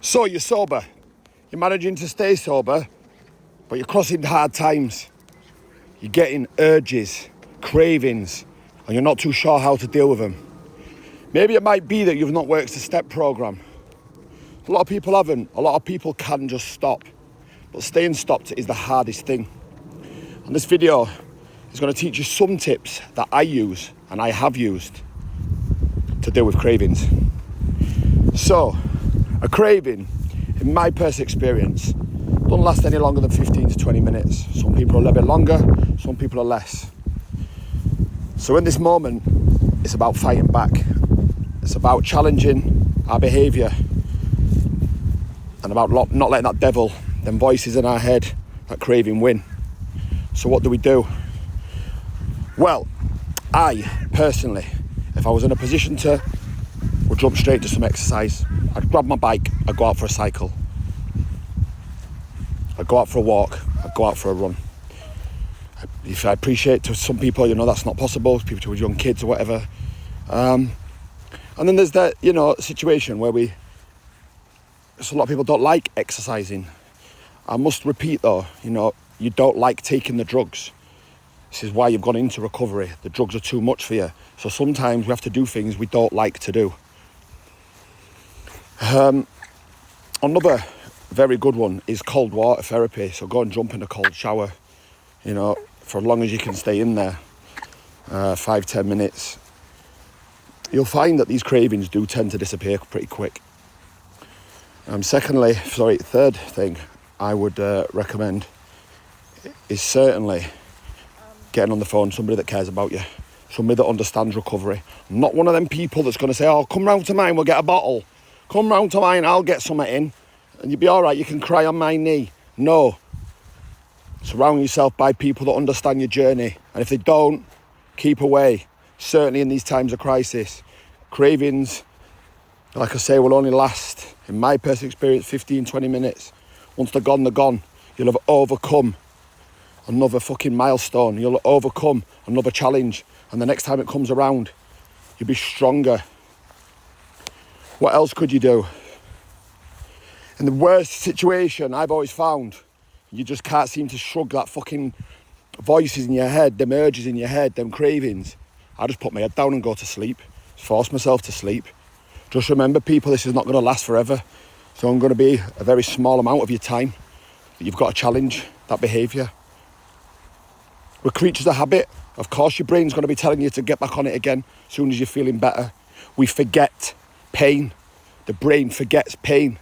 So you're sober, you're managing to stay sober, but you're crossing hard times. You're getting urges, cravings, and you're not too sure how to deal with them. Maybe it might be that you've not worked the STEP program. A lot of people haven't. A lot of people can just stop, but staying stopped is the hardest thing. And this video is going to teach you some tips that I use and I have used to deal with cravings. So, a craving, in my personal experience, doesn't last any longer than 15 to 20 minutes. Some people are a little bit longer, some people are less. So in this moment, it's about fighting back. It's about challenging our behaviour and about not letting that devil, them voices in our head, that craving win. So what do? Well, I personally, if I was in a position to, would jump straight to some exercise. I'd grab my bike, I'd go out for a cycle. I'd go out for a walk, I'd go out for a run. If I appreciate to some people, that's not possible, people with young kids or whatever. And then there's that, situation where so a lot of people don't like exercising. I must repeat though, you don't like taking the drugs. This is why you've gone into recovery. The drugs are too much for you. So sometimes we have to do things we don't like to do. Another very good one is cold water therapy. So go and jump in a cold shower, for as long as you can stay in there, 5-10 minutes. You'll find that these cravings do tend to disappear pretty quick. Third thing I would recommend is certainly getting on the phone, somebody that cares about you, somebody that understands recovery. Not one of them people that's going to say, come round to mine, we'll get a bottle. Come round to mine, I'll get something in. And you'll be all right, you can cry on my knee. No. Surround yourself by people that understand your journey. And if they don't, keep away. Certainly in these times of crisis. Cravings, like I say, will only last, in my personal experience, 15-20 minutes. Once they're gone, they're gone. You'll have overcome another fucking milestone. You'll overcome another challenge. And the next time it comes around, you'll be stronger. What else could you do? In the worst situation, I've always found, you just can't seem to shrug that fucking voices in your head, them urges in your head, them cravings. I just put my head down and go to sleep. Force myself to sleep. Just remember, people, this is not going to last forever. So I'm going to be a very small amount of your time that you've got to challenge that behaviour. We're creatures of habit. Of course, your brain's going to be telling you to get back on it again as soon as you're feeling better. We forget pain. The brain forgets pain.